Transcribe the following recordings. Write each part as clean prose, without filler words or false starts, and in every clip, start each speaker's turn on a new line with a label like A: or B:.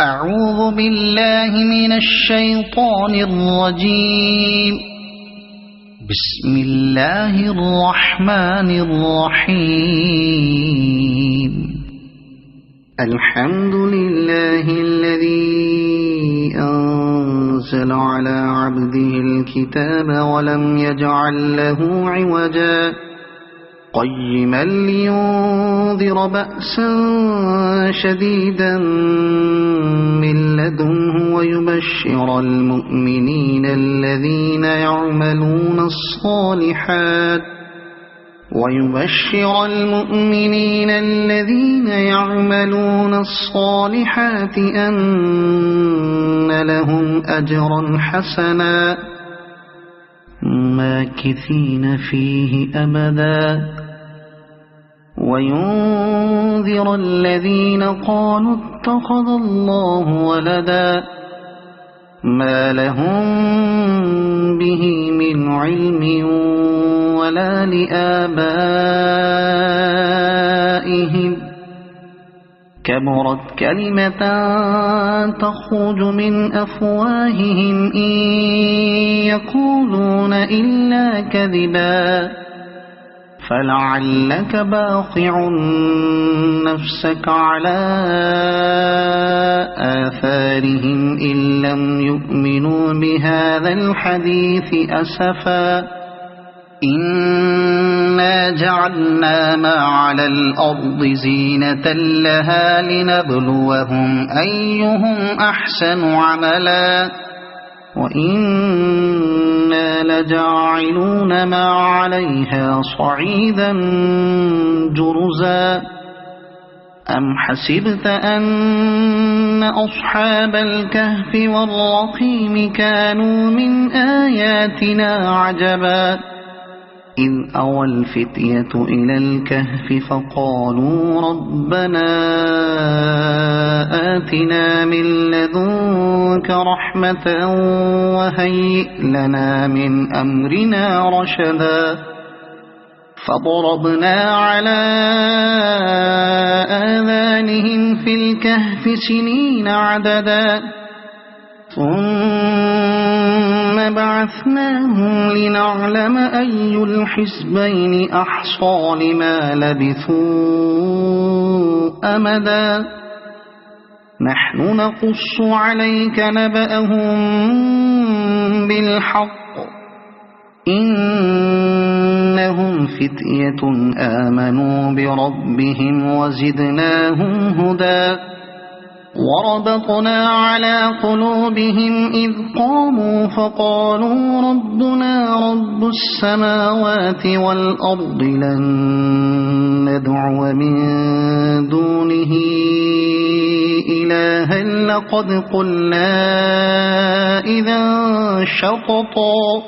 A: أعوذ بالله من الشيطان الرجيم. بسم الله الرحمن الرحيم. الحمد لله الذي أنزل على عبده الكتاب ولم يجعل له عوجا قيما لينذر بأسا شديدا من لدنه ويبشر المؤمنين الذين يعملون الصالحات أن لهم أجرا حسنا ماكثين فيه أبدا وينذر الذين قالوا اتخذ الله ولدا ما لهم به من علم ولا لآبائهم كبرت كلمة تخرج من أفواههم إن يقولون إلا كذبا فلعلك باخع نفسك على آثارهم إن لم يؤمنوا بهذا الحديث أسفا إنا جعلنا ما على الأرض زينة لها لنبلوهم أيهم أحسن عملا وإنا لجاعلون ما عليها صعيدا جرزا أم حسبت أن أصحاب الكهف والرقيم كانوا من آياتنا عجبا إذ أوى الفتية إلى الكهف فقالوا ربنا آتنا من لدنك رحمة وهيئ لنا من أمرنا رشدا فضربنا على آذانهم في الكهف سنين عددا ثم بعثناهم لنعلم أي الحزبين أحصى لما لبثوا أمدا نحن نقص عليك نبأهم بالحق إنهم فتية آمنوا بربهم وزدناهم هدى وربطنا على قلوبهم إذ قاموا فقالوا ربنا رب السماوات والأرض لن ندعو من دونه إلها لقد قلنا إذا شططا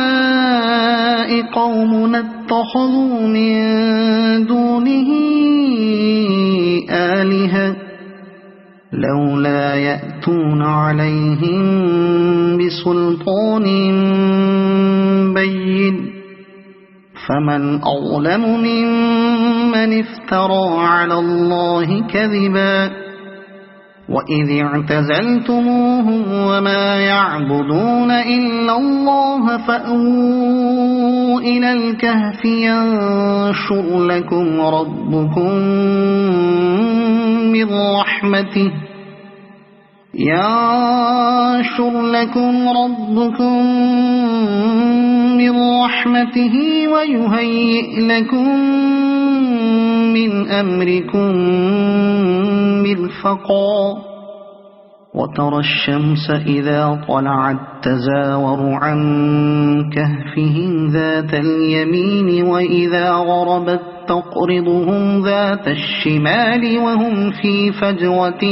A: هؤلاء قومنا اتخذوا من دونه آلهة لولا يأتون عليهم بسلطان بين فمن أظلم ممن افترى على الله كذبا وإذ اعتزلتموهم وما يعبدون إلا الله فأووا إلى الكهف ينشر لكم ربكم من رحمته ويهيئ لكم من أمركم مرفقا وترى الشمس إذا طلعت تزاور عن كهفهم ذات اليمين وإذا غربت تقرضهم ذات الشمال وهم في فجوة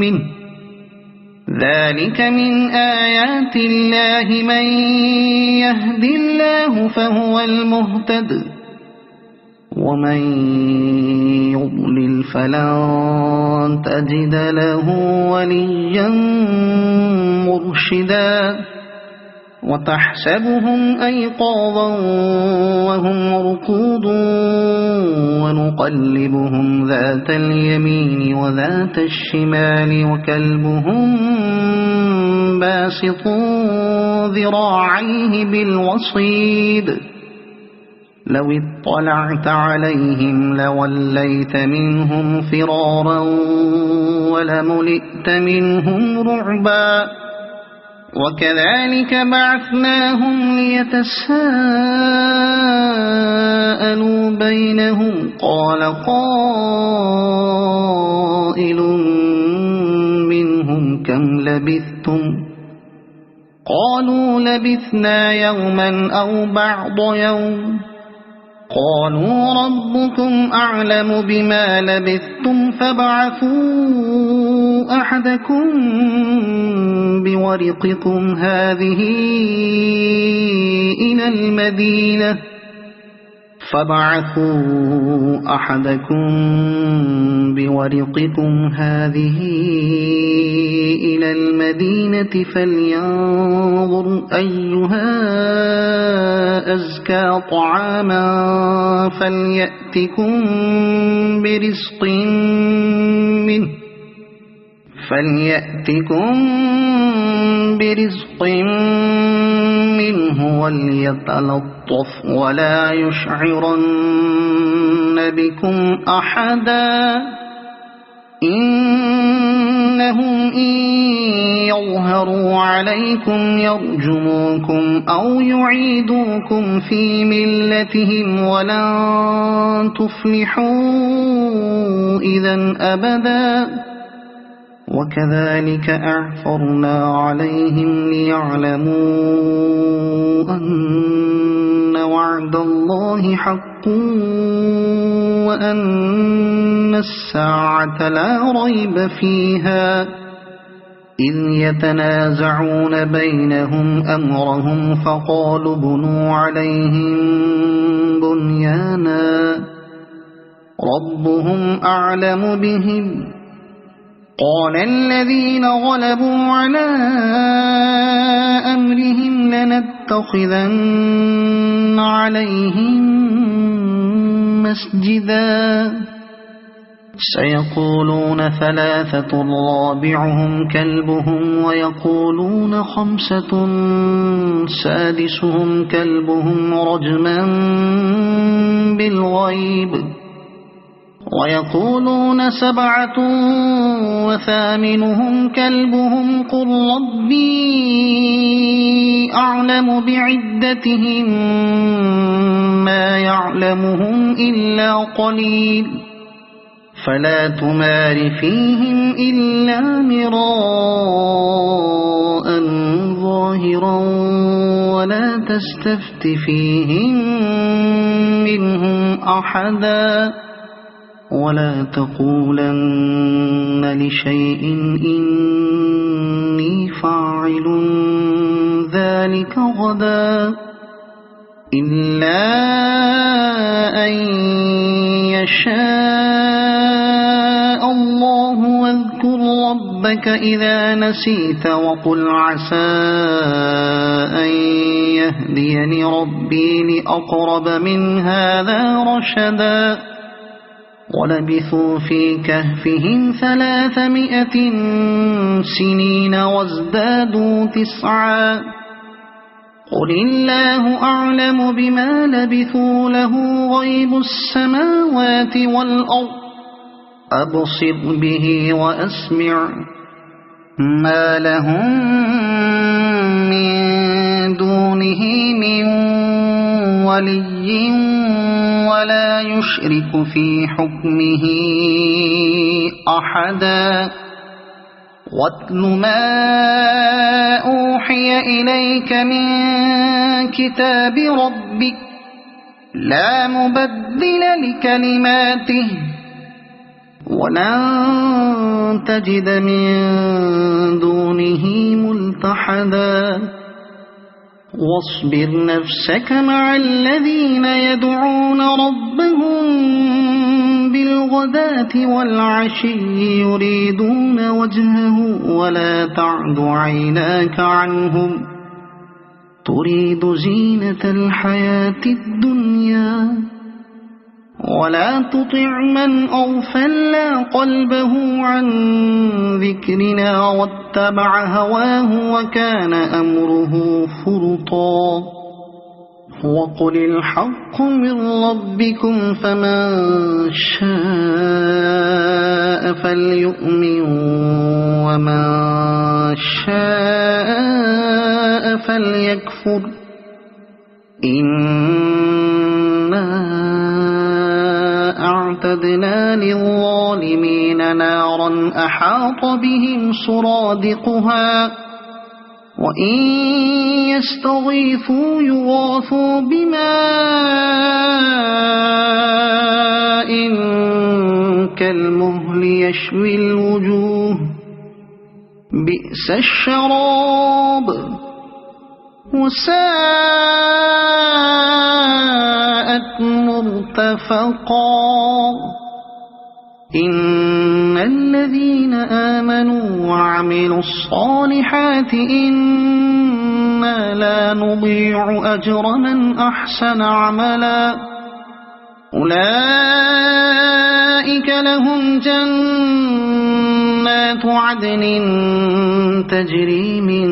A: منه ذلك من آيات الله من يهد الله فهو المهتد ومن يضلل فلن تجد له وليا مرشدا وتحسبهم أيقاظا وهم رقود ونقلبهم ذات اليمين وذات الشمال وكلبهم باسط ذراعيه بالوصيد لو اطلعت عليهم لوليت منهم فرارا ولملئت منهم رعبا وكذلك بعثناهم ليتساءلوا بينهم قال قائل منهم كم لبثتم قالوا لبثنا يوما أو بعض يوم قالوا ربكم أعلم بما لبثتم فابعثوا أحدكم بورقكم هذه إلى المدينة فلينظر أيها أزكى طعاما فليأتكم برزق منه وليتلطف ولا يشعرن بكم أحدا إنهم إن يظهروا عليكم يرجموكم أو يعيدوكم في ملتهم ولن تفلحوا إذا أبدا وكذلك أعثرنا عليهم ليعلموا أن وعد الله حق وأن الساعة لا ريب فيها إذ يتنازعون بينهم أمرهم فقالوا ابنوا عليهم بنيانا ربهم أعلم بهم قال الذين غلبوا على أمرهم لنتخذن عليهم مسجدا سيقولون ثلاثة رابعهم كلبهم ويقولون خمسة سادسهم كلبهم رجما بالغيب ويقولون سبعة وثامنهم كلبهم قل ربي أعلم بعدتهم ما يعلمهم إلا قليل فلا تمار فيهم إلا مراء ظاهرا ولا تستفت فيهم منهم أحدا ولا تقولن لشيء إني فاعل ذلك غدا إلا أن يشاء الله واذكر ربك إذا نسيت وقل عسى أن يهديني ربي لأقرب من هذا رشدا ولبثوا في كهفهم 300 سنين وازدادوا 9 قل الله أعلم بما لبثوا له غيب السماوات والأرض أبصر به وأسمع ما لهم من دونه من ولي ولا يشرك في حكمه أحدا واتل ما أوحي إليك من كتاب ربك لا مبدل لكلماته ولن تجد من دونه ملتحدا واصبر نفسك مع الذين يدعون ربهم بالغداة والعشي يريدون وجهه ولا تعد عيناك عنهم تريد زينة الحياة الدنيا ولا تطع من أغفلنا قلبه عن ذكرنا واتبع هواه وكان أمره فرطا وقل الحق من ربكم فمن شاء فليؤمن ومن شاء فليكفر إنا أعتدنا للظالمين نارا أحاط بهم سرادقها وإن يستغيثوا يغاثوا بماء كالمهل يشوي الوجوه بئس الشراب وساءت مرتفقا إن الذين آمنوا وعملوا الصالحات إنا لا نضيع أجر من أحسن عملا أولئك لهم جنات عدن تجري من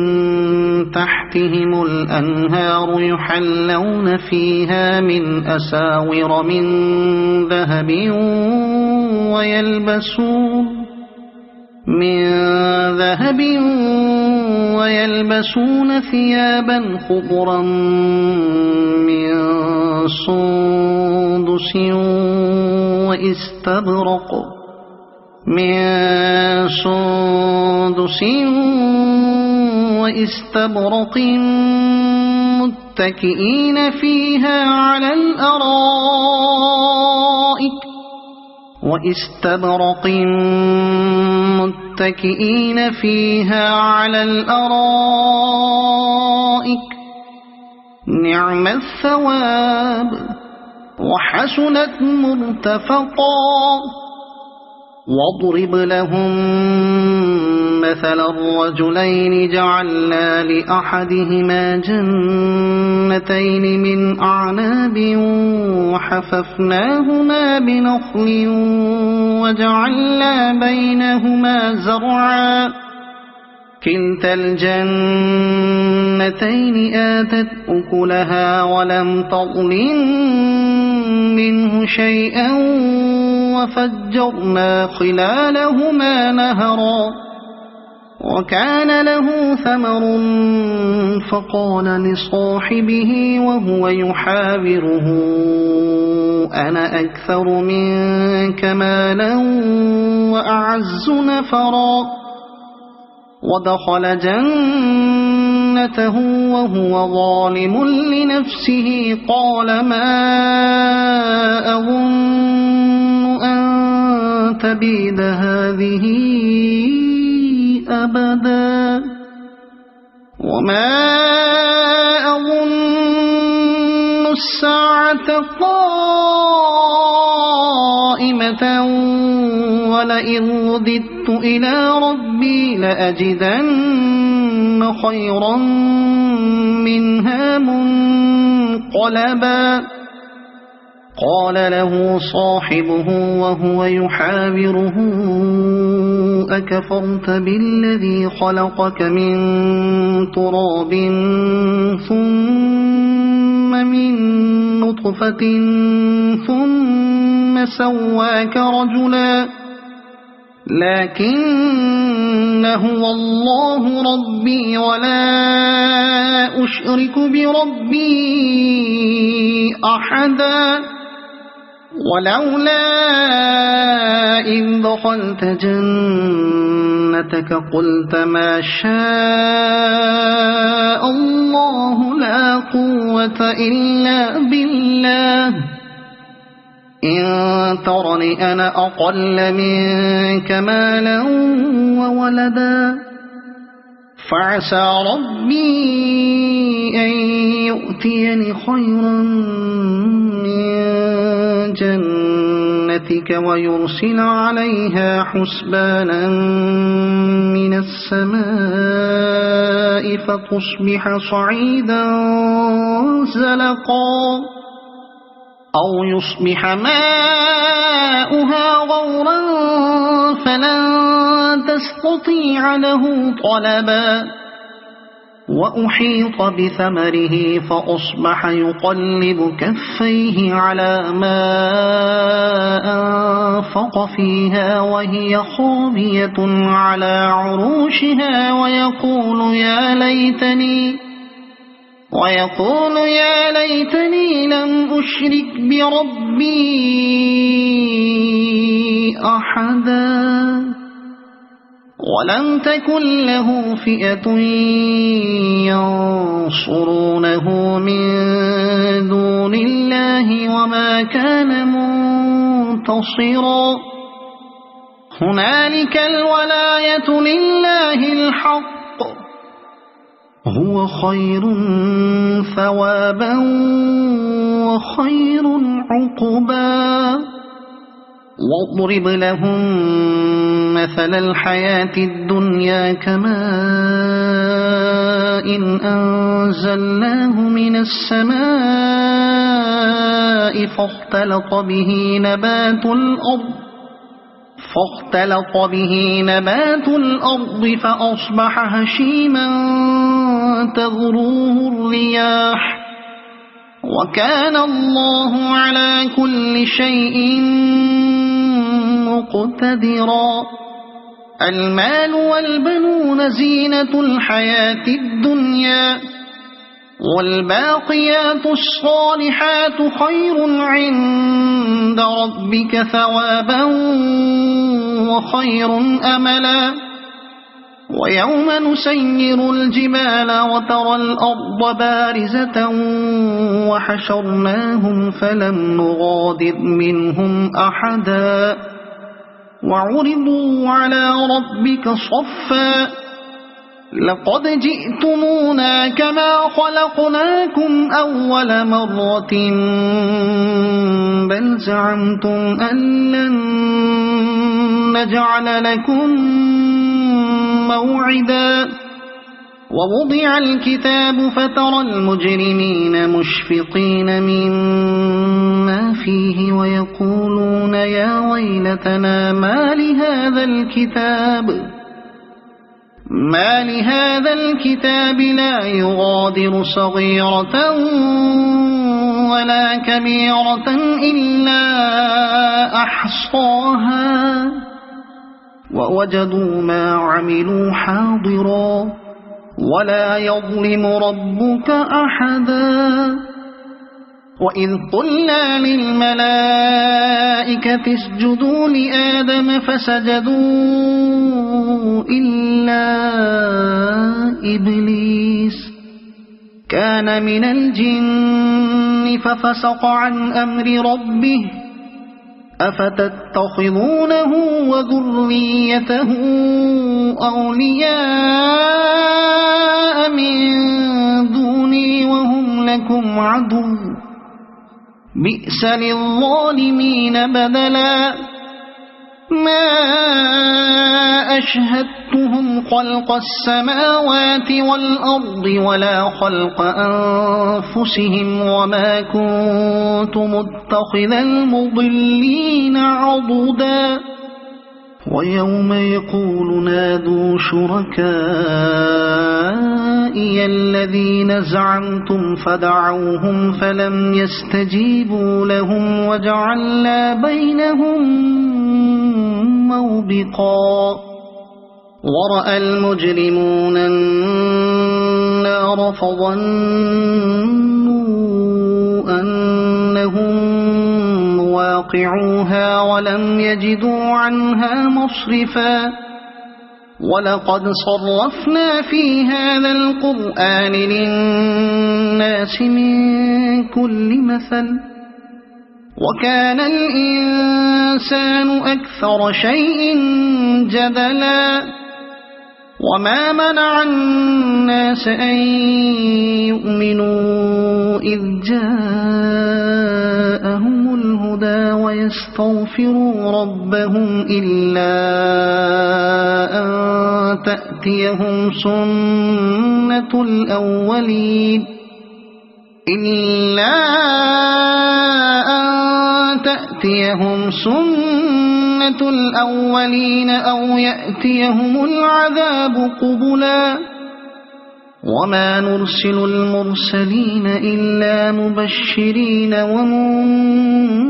A: تحتهم الأنهار يحلون فيها من أساور من ذهب ويلبسون ثيابا خضرا من سندس وإستبرق متكئين فيها على الأرائك نعم الثواب وحسنت مرتفقا واضرب لهم مثل الرجلين جعلنا لأحدهما جنتين من أعناب وحففناهما بنخل وجعلنا بينهما زرعا كلتا الجنتين آتت أكلها ولم تظلم منه شيئا وفجرنا خلالهما نهرا وكان له ثمر فقال لصاحبه وهو يحاوره أنا أكثر منك مالا وأعز نفرا ودخل جنته وهو ظالم لنفسه قال ما أظن أن تبيد هذه أبدا وما أظن الساعة قائمة ولئن رددت إلى ربي لأجدن خيرا منها منقلبا قال له صاحبه وهو يحاوره أكفرت بالذي خلقك من تراب ثم من نطفة ثم سواك رجلا لكن هو الله ربي ولا أشرك بربي أحدا ولولا إذ دخلت جنتك قلت ما شاء الله لا قوة إلا بالله إن ترني أنا أقل منك مالا وولدا فعسى ربي أن يؤتيني خيرا من جنتك ويرسل عليها حسبانا من السماء فتصبح صعيدا زلقا أو يصبح ماؤها غورا فلن تستطيع له طلبا وأحيط بثمره فأصبح يقلب كفيه على ما أنفق فيها وهي خاوية على عروشها ويقول يا ليتني لم أشرك بربي أحدا ولم تكن له فئة ينصرونه من دون الله وما كان منتصرا هنالك الولاية لله الحق هو خير ثوابا وخير عقبا واضرب لهم مثل الحياة الدنيا كماء أنزلناه من السماء فاختلط به نبات الأرض فأصبح هشيما تذروه الرياح وكان الله على كل شيء مقتدرا المال والبنون زينة الحياة الدنيا والباقيات الصالحات خير عند ربك ثوابا وخير أملا ويوم نسير الجبال وترى الأرض بارزة وحشرناهم فلم نغادر منهم أحدا وعرضوا على ربك صفا لقد جئتمونا كما خلقناكم أول مرة بل زعمتم أن لن نجعل لكم موعدا ووضع الكتاب فترى المجرمين مشفقين مما فيه ويقولون يا ويلتنا ما لهذا الكتاب لا يغادر صغيرة ولا كبيرة إلا أحصاها ووجدوا ما عملوا حاضرا ولا يظلم ربك أحدا وإذ قلنا للملائكة اسجدوا لآدم فسجدوا إلا إبليس كان من الجن ففسق عن أمر ربه أفتتخذونه وذريته أولياء من دوني وهم لكم عدو بئس للظالمين بدلا ما أشهدتهم خلق السماوات والأرض ولا خلق أنفسهم وما كنت متخذ المضلين عضدا ويوم يقول نادوا شركائي الذين زعمتم فدعوهم فلم يستجيبوا لهم وجعلنا بينهم موبقا ورأى المجرمون النار فظنوا أنهم واقعوها ولم يجدوا عنها مصرفا ولقد صرفنا في هذا القرآن للناس من كل مثل وكان الإنسان أكثر شيء جدلا وما منع الناس أن يؤمنوا إذ جاءهم الهدى ويستغفروا ربهم إلا أن تأتيهم سنة الأولين إلا أن تأتيهم سنة الأولين أو يأتيهم العذاب قبلا وما نرسل المرسلين إلا مبشرين ومنذرين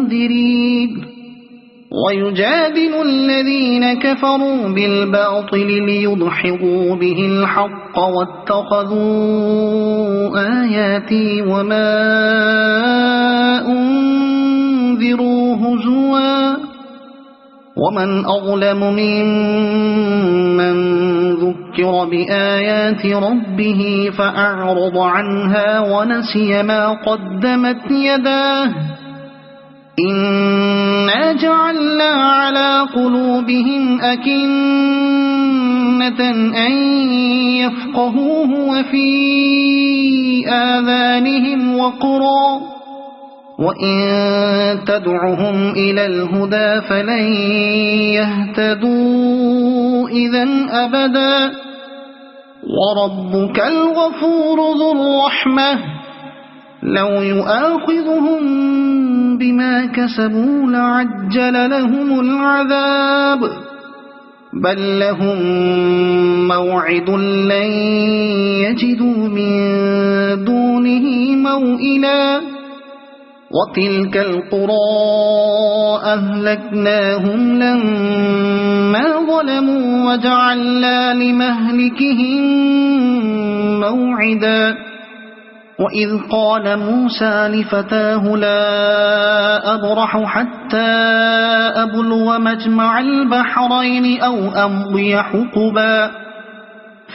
A: ويجادل الذين كفروا بالباطل ليدحضوا به الحق واتخذوا آياتي وما أنذروا هزوا ومن أظلم ممن ذكر بآيات ربه فأعرض عنها ونسي ما قدمت يداه إنا جعلنا على قلوبهم أكنة أن يفقهوه وفي آذانهم وقرا وإن تدعهم إلى الهدى فلن يهتدوا إذن أبدا وربك الغفور ذو الرحمة لو يؤاخذهم بما كسبوا لعجل لهم العذاب بل لهم موعد لن يجدوا من دونه موئلا وتلك القرى أهلكناهم لما ظلموا وجعلنا لمهلكهم موعدا وإذ قال موسى لفتاه لا أبرح حتى أبلغ مجمع البحرين أو أمضي حقبا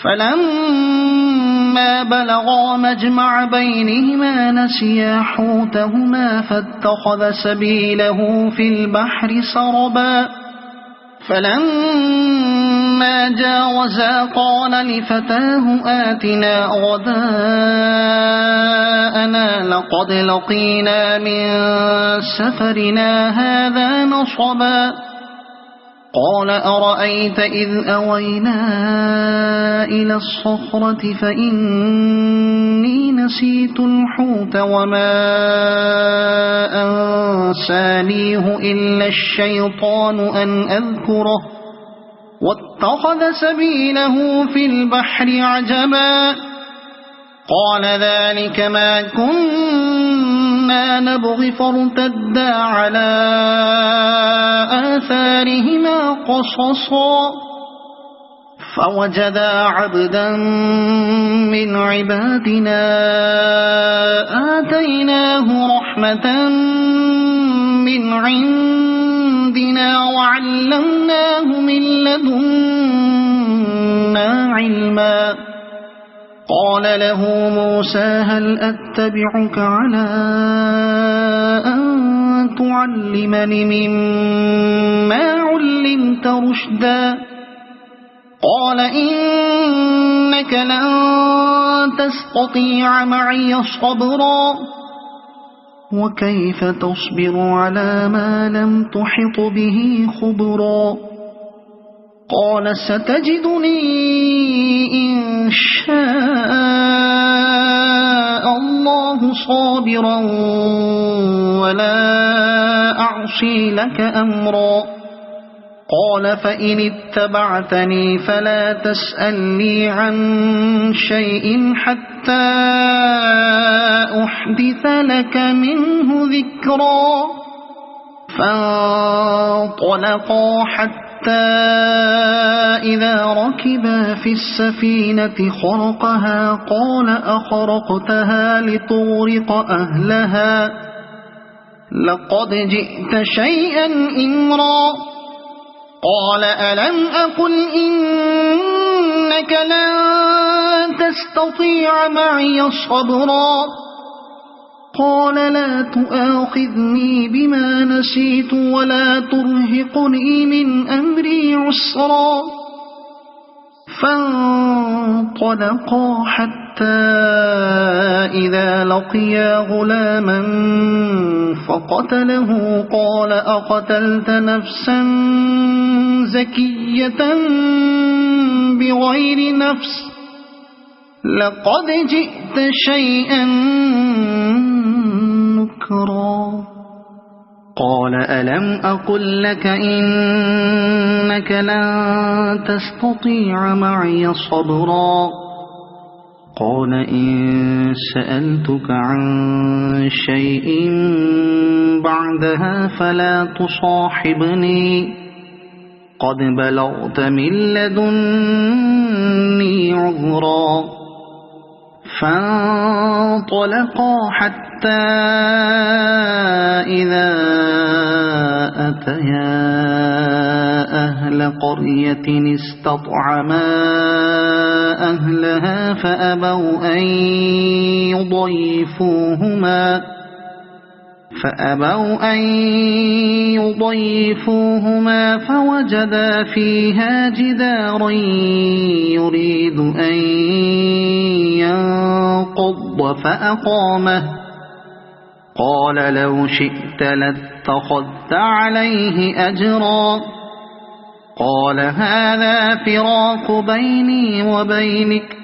A: فلما بلغا مجمع بينهما نسيا حوتهما فاتخذ سبيله في البحر سربا فلما جاوزا قال لفتاه آتنا غداءنا لقد لقينا من سفرنا هذا نصبا قال أرأيت إذ أوينا إلى الصخرة فإني نسيت الحوت وما أنسانيه إلا الشيطان أن أذكره واتخذ سبيله في البحر عجبا قال ذلك ما كنا نبغي فارتدا على آثارهما قصصا فوجدا عبدا من عبادنا آتيناه رحمة من عندنا وعلمناه من لدنا علما قال له موسى هل أتبعك على أن تعلمني مما علمت رشدا قال إنك لن تستطيع معي صبرا وكيف تصبر على ما لم تحط به خبرا قال ستجدني إن شاء الله صابرا ولا أعصي لك أمرا قال فإن اتبعتني فلا تسألني عن شيء حتى أحدث لك منه ذكرا فانطلقا حتى إذا ركبا في السفينة خرقها قال أخرقتها لتغرق أهلها لقد جئت شيئا إمرا قال ألم أقل إنك لن تستطيع معي صبرا قال لا تؤاخذني بما نسيت ولا ترهقني من أمري عسرا فانطلقا حتى إذا لقيا غلاما فقتله قال أقتلت نفسا زكية بغير نفس لقد جئت شيئا نكرا قال ألم أقل لك إنك لن تستطيع معي صبرا قال إن سألتك عن شيء بعدها فلا تصاحبني قد بلغت من لدني عذرا فانطلقا حتى إذا أتيا أهل قرية استطعما أهلها فأبوا أن يضيفوهما فوجدا فيها جدارا يريد أن ينقض فأقامه قال لو شئت لاتخذت عليه أجرا قال هذا فراق بيني وبينك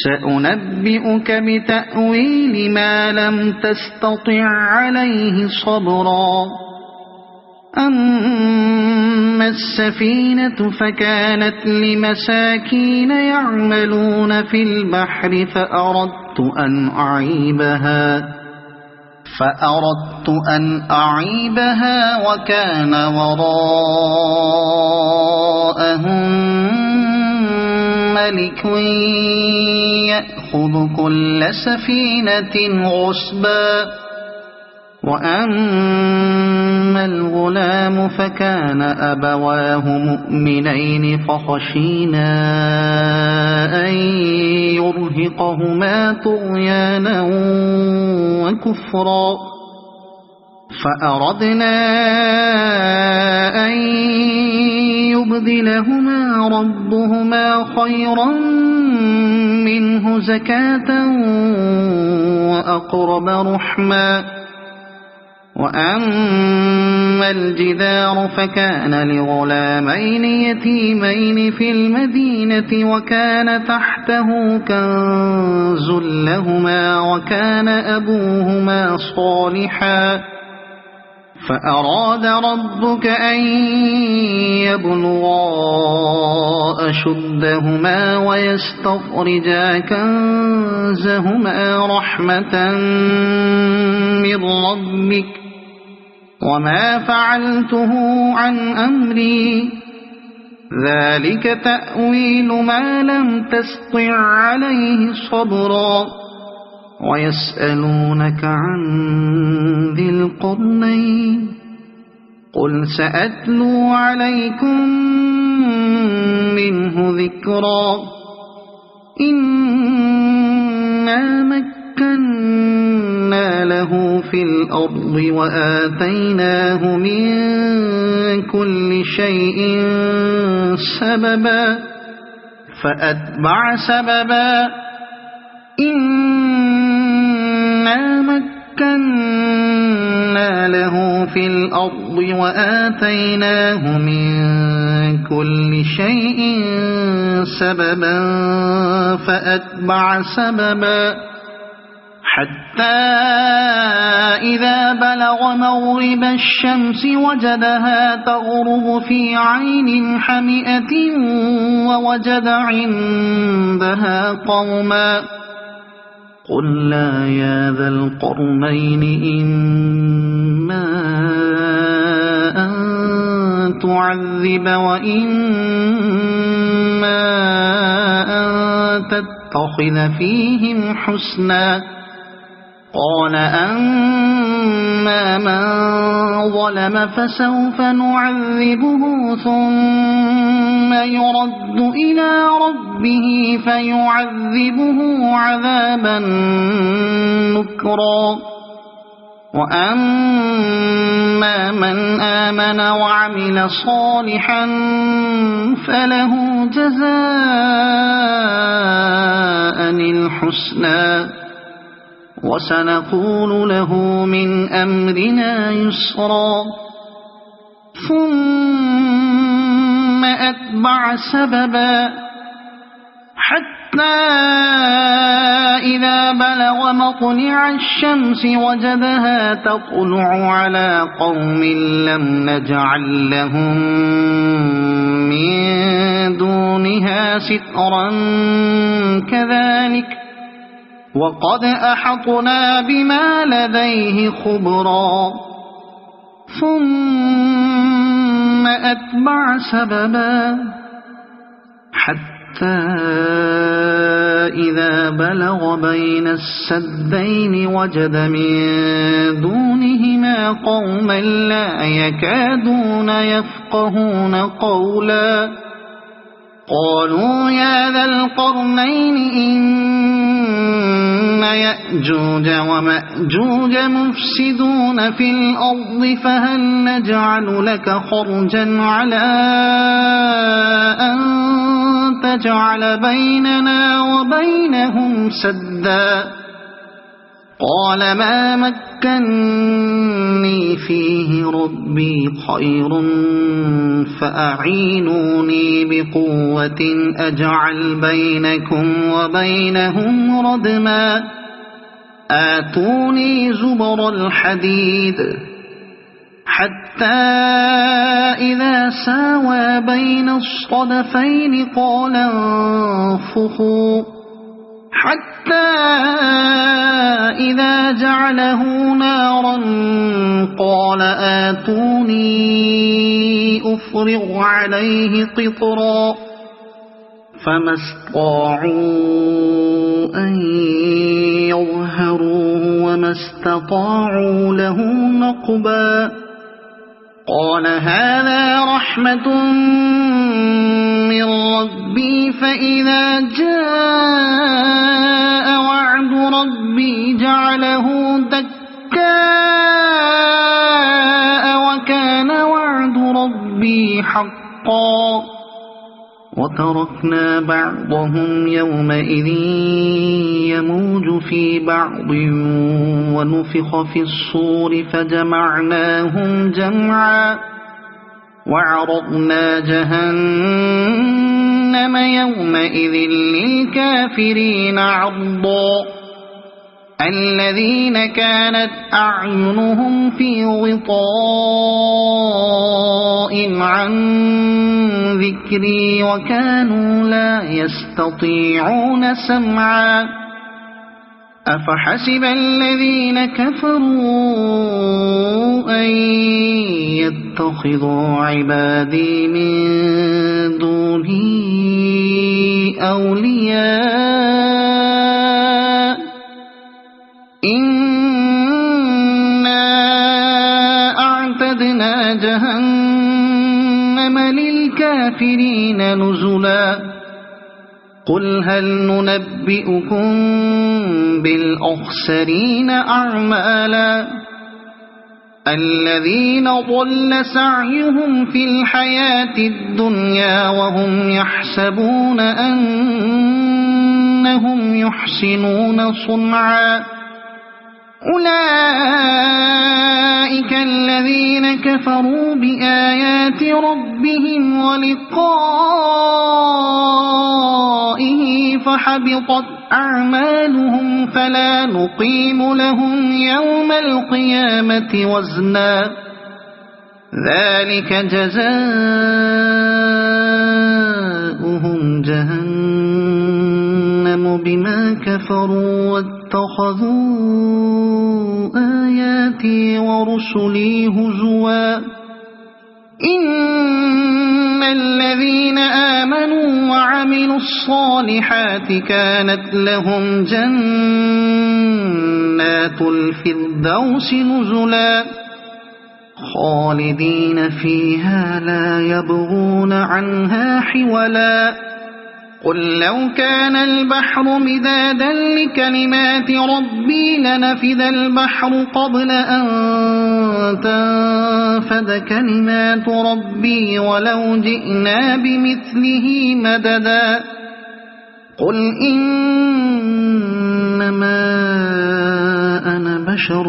A: سأنبئك بتأويل ما لم تستطع عليه صبرا أما السفينة فكانت لمساكين يعملون في البحر فأردت أن أعيبها وكان وراءهم ملك يأخذ كل سفينة غصبا وأما الغلام فكان أبواه مؤمنين فخشينا أن يرهقهما طغيانا وكفرا فأردنا أن يبدلهما ربهما خيرا منه زكاة وأقرب رحما وأما الجدار فكان لغلامين يتيمين في المدينة وكان تحته كنز لهما وكان أبوهما صالحا فأراد ربك أن يبلغا أشدهما ويستخرجا كنزهما رحمة من ربك وما فعلته عن أمري ذلك تأويل ما لم تسطع عليه صبرا ويسألونك عن ذي القرنين قل سأتلو عليكم منه ذكرا إنا مكنا له في الأرض وآتيناه من كل شيء سببا فأتبع سببا إنا مكنا له في الأرض وآتيناه من كل شيء سببا فأتبع سببا حتى إذا بلغ مغرب الشمس وجدها تغرب في عين حمئة ووجد عندها قوما قلنا يا ذا القرنين إما أن تعذب وإما أن تتخذ فيهم حسنا قال أما من ظلم فسوف نعذبه ثم يرد إلى ربه فيعذبه عذابا نكرا وأما من آمن وعمل صالحا فله جزاء الحسنى وسنقول له من أمرنا يسرا ثم أتبع سببا حتى حتى إذا بلغ مطلع الشمس وجدها تطلع على قوم لم نجعل لهم من دونها سترا كذلك وقد أحطنا بما لديه خبرا ثم أتبع سببا حتى إذا بلغ بين السدين وجد من دونهما قوما لا يكادون يفقهون قولا قالوا يا ذا القرنين إن يأجوج ومأجوج مفسدون في الأرض فهل نجعل لك خرجا على أن تجعل بيننا وبينهم سدا قال ما مكني فيه ربي خير فأعينوني بقوة أجعل بينكم وبينهم ردما آتوني زبر الحديد حتى إذا ساوى بين الصدفين قال انفخوا حتى إذا جعله نارا قال آتوني أفرغ عليه قطرا فما استطاعوا أن يظهروه وما استطاعوا له نقبا قال هذا رحمة من ربي فإذا جاء وعد ربي جعله دكاء وكان وعد ربي حقا وتركنا بعضهم يومئذ يموج في بعض ونفخ في الصور فجمعناهم جمعا وعرضنا جهنم يومئذ للكافرين عرضا الذين كانت أعينهم في غطاء عن ذكري وكانوا لا يستطيعون سمعا أفحسب الذين كفروا أن يتخذوا عبادي من دوني أولياء إنا أعتدنا جهنم للكافرين نزلا قل هل ننبئكم بالأخسرين أعمالا الذين ضل سعيهم في الحياة الدنيا وهم يحسبون أنهم يحسنون صنعا أولئك الذين كفروا بآيات ربهم ولقائه فحبطت أعمالهم فلا نقيم لهم يوم القيامة وزنا ذلك جزاؤهم جهنم بما كفروا واتخذوا آياتي ورسلي هزوا إن الذين آمنوا وعملوا الصالحات كانت لهم جنات الفردوس نزلا خالدين فيها لا يبغون عنها حولا قل لو كان البحر مدادا لكلمات ربي لنفد البحر قبل أن تنفد كلمات ربي ولو جئنا بمثله مددا قل إنما أنا بشر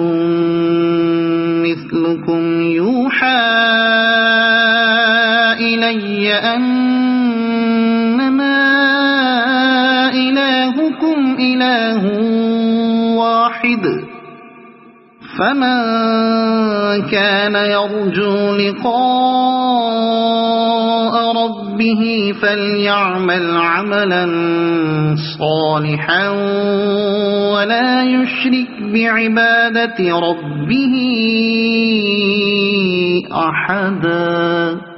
A: مثلكم يوحى إلي أنما فمن كان يرجو لقاء ربه فليعمل عملا صالحا ولا يشرك بعبادة ربه أحدا.